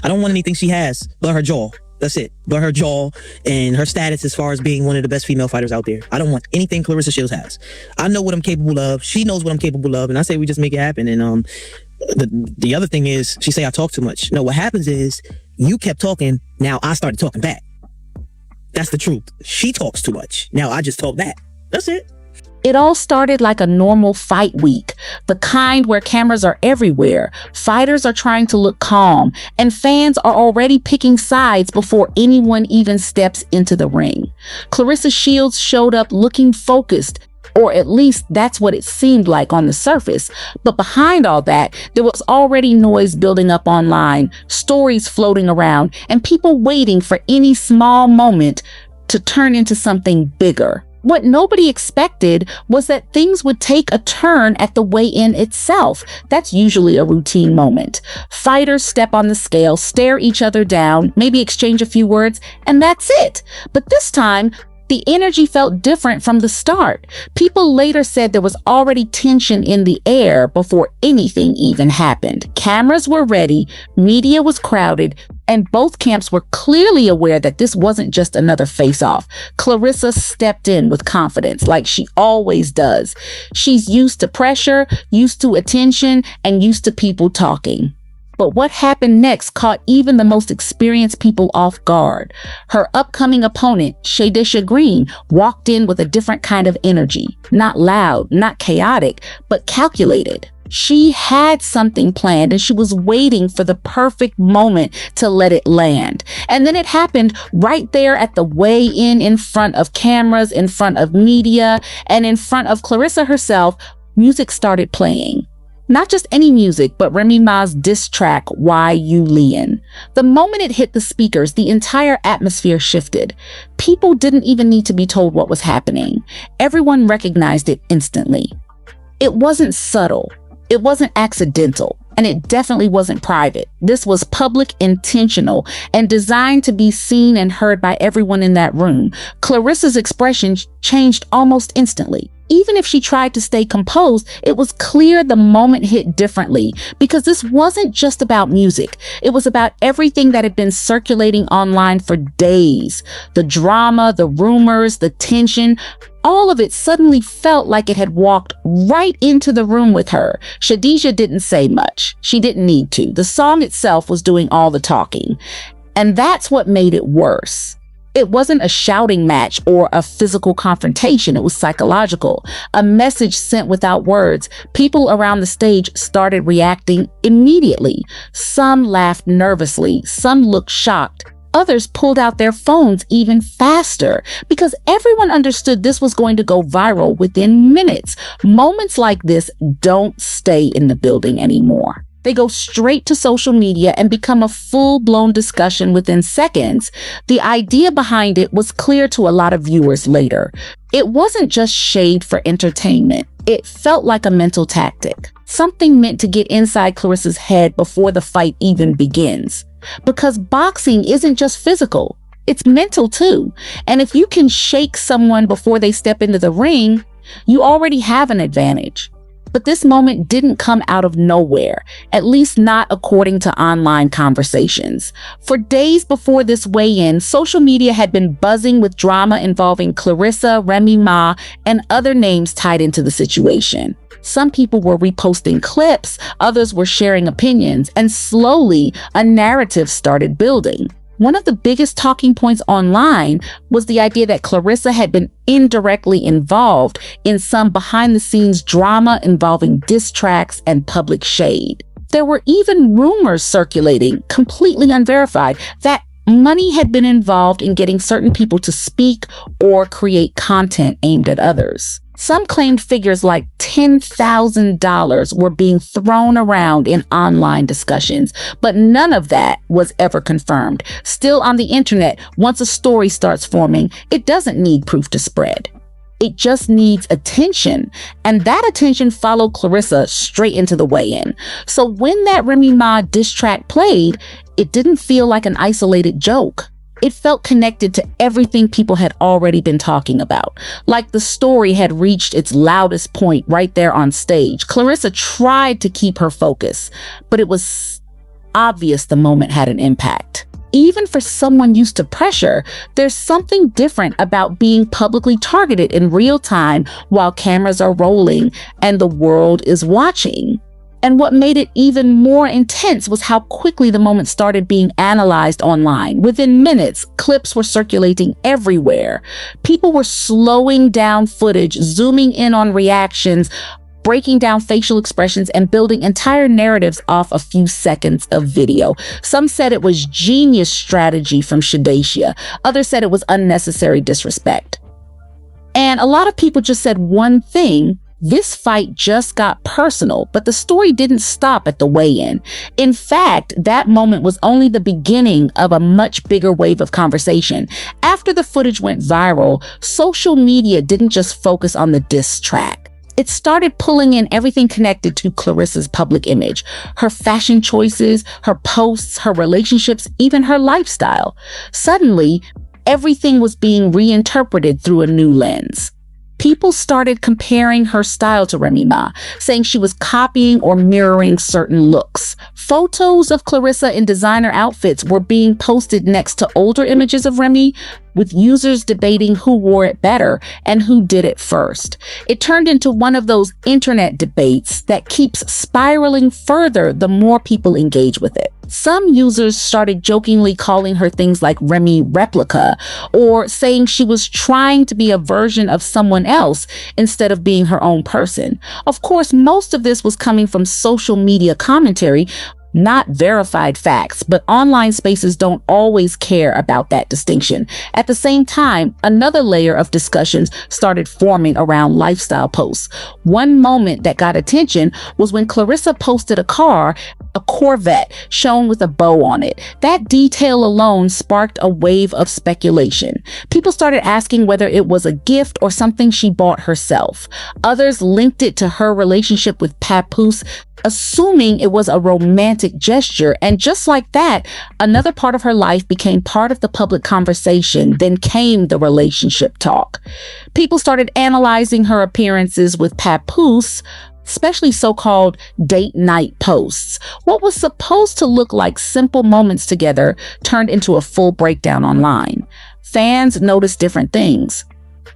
I don't want anything she has but her jaw. That's it. But her jaw and her status as far as being one of the best female fighters out there. I don't want anything Claressa Shields has. I know what I'm capable of. She knows what I'm capable of. And I say we just make it happen. And the other thing is, she say I talk too much. No, what happens is you kept talking. Now I started talking back. That's the truth. She talks too much. Now I just talk back. That's it. It all started like a normal fight week, the kind where cameras are everywhere, fighters are trying to look calm, and fans are already picking sides before anyone even steps into the ring. Claressa Shields showed up looking focused, or at least that's what it seemed like on the surface. But behind all that, there was already noise building up online, stories floating around, and people waiting for any small moment to turn into something bigger. What nobody expected was that things would take a turn at the weigh-in itself. That's usually a routine moment. Fighters step on the scale, stare each other down, maybe exchange a few words, and that's it. But this time, the energy felt different from the start. People later said there was already tension in the air before anything even happened. Cameras were ready, media was crowded, and both camps were clearly aware that this wasn't just another face-off. Claressa stepped in with confidence, like she always does. She's used to pressure, used to attention, and used to people talking. But what happened next caught even the most experienced people off guard. Her upcoming opponent, Claressa Shields, walked in with a different kind of energy. Not loud, not chaotic, but calculated. She had something planned and she was waiting for the perfect moment to let it land. And then it happened right there at the weigh-in, in front of cameras, in front of media, and in front of Claressa herself. Music started playing. Not just any music, but Remy Ma's diss track, Why You Leein'. The moment it hit the speakers, the entire atmosphere shifted. People didn't even need to be told what was happening. Everyone recognized it instantly. It wasn't subtle. It wasn't accidental. And it definitely wasn't private. This was public, intentional, and designed to be seen and heard by everyone in that room. Claressa's expression changed almost instantly. Even if she tried to stay composed, it was clear the moment hit differently, because this wasn't just about music. It was about everything that had been circulating online for days. The drama, the rumors, the tension, all of it suddenly felt like it had walked right into the room with her. Khadijah didn't say much. She didn't need to. The song itself was doing all the talking. And that's what made it worse. It wasn't a shouting match or a physical confrontation. It was psychological, a message sent without words. People around the stage started reacting immediately. Some laughed nervously. Some looked shocked. Others pulled out their phones even faster because everyone understood this was going to go viral within minutes. Moments like this don't stay in the building anymore. They go straight to social media and become a full-blown discussion within seconds. The idea behind it was clear to a lot of viewers later. It wasn't just shade for entertainment. It felt like a mental tactic, something meant to get inside Claressa's head before the fight even begins. Because boxing isn't just physical, it's mental too. And if you can shake someone before they step into the ring, you already have an advantage. But this moment didn't come out of nowhere, at least not according to online conversations. For days before this weigh-in, social media had been buzzing with drama involving Claressa, Remy Ma, and other names tied into the situation. Some people were reposting clips, others were sharing opinions, and slowly a narrative started building. One of the biggest talking points online was the idea that Claressa had been indirectly involved in some behind-the-scenes drama involving diss tracks and public shade. There were even rumors circulating, completely unverified, that money had been involved in getting certain people to speak or create content aimed at others. Some claimed figures like $10,000 were being thrown around in online discussions, but none of that was ever confirmed. Still, on the internet, once a story starts forming, it doesn't need proof to spread. It just needs attention, and that attention followed Claressa straight into the weigh-in. So when that Remy Ma diss track played, it didn't feel like an isolated joke. It felt connected to everything people had already been talking about, like the story had reached its loudest point right there on stage. Claressa tried to keep her focus, but it was obvious the moment had an impact. Even for someone used to pressure, there's something different about being publicly targeted in real time while cameras are rolling and the world is watching. And what made it even more intense was how quickly the moment started being analyzed online. Within minutes, clips were circulating everywhere. People were slowing down footage, zooming in on reactions, breaking down facial expressions, and building entire narratives off a few seconds of video. Some said it was genius strategy from Shadesia. Others said it was unnecessary disrespect. And a lot of people just said one thing: this fight just got personal, but the story didn't stop at the weigh-in. In fact, that moment was only the beginning of a much bigger wave of conversation. After the footage went viral, social media didn't just focus on the diss track. It started pulling in everything connected to Claressa's public image: her fashion choices, her posts, her relationships, even her lifestyle. Suddenly, everything was being reinterpreted through a new lens. People started comparing her style to Remy Ma, saying she was copying or mirroring certain looks. Photos of Claressa in designer outfits were being posted next to older images of Remy, with users debating who wore it better and who did it first. It turned into one of those internet debates that keeps spiraling further the more people engage with it. Some users started jokingly calling her things like Remy replica, or saying she was trying to be a version of someone else instead of being her own person. Of course, most of this was coming from social media commentary, not verified facts, but online spaces don't always care about that distinction. At the same time, another layer of discussions started forming around lifestyle posts. One moment that got attention was when Claressa posted a car, a Corvette, shown with a bow on it. That detail alone sparked a wave of speculation. People started asking whether it was a gift or something she bought herself. Others linked it to her relationship with Papoose, assuming it was a romantic gesture. And just like that, another part of her life became part of the public conversation. Then came the relationship talk. People started analyzing her appearances with Papoose, especially so-called date night posts. What was supposed to look like simple moments together turned into a full breakdown online. Fans noticed different things.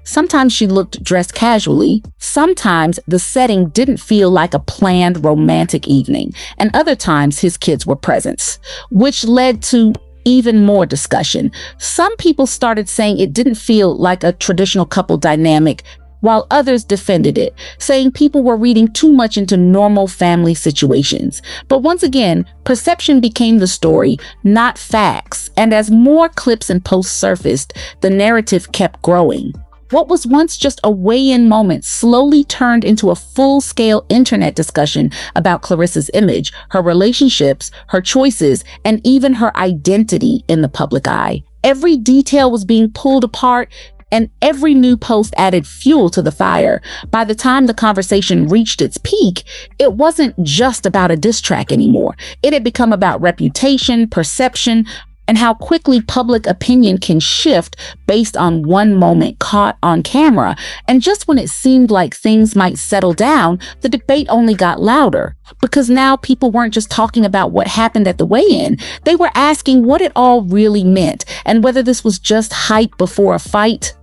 Sometimes she looked dressed casually. Sometimes the setting didn't feel like a planned romantic evening. And other times his kids were present, which led to even more discussion. Some people started saying it didn't feel like a traditional couple dynamic, while others defended it, saying people were reading too much into normal family situations. But once again, perception became the story, not facts. And as more clips and posts surfaced, the narrative kept growing. What was once just a weigh-in moment slowly turned into a full-scale internet discussion about Claressa's image, her relationships, her choices, and even her identity in the public eye. Every detail was being pulled apart, and every new post added fuel to the fire. By the time the conversation reached its peak, it wasn't just about a diss track anymore. It had become about reputation, perception, and how quickly public opinion can shift based on one moment caught on camera. And just when it seemed like things might settle down, the debate only got louder. Because now people weren't just talking about what happened at the weigh-in. They were asking what it all really meant, and whether this was just hype before a fight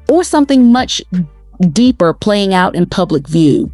or something much deeper playing out in public view.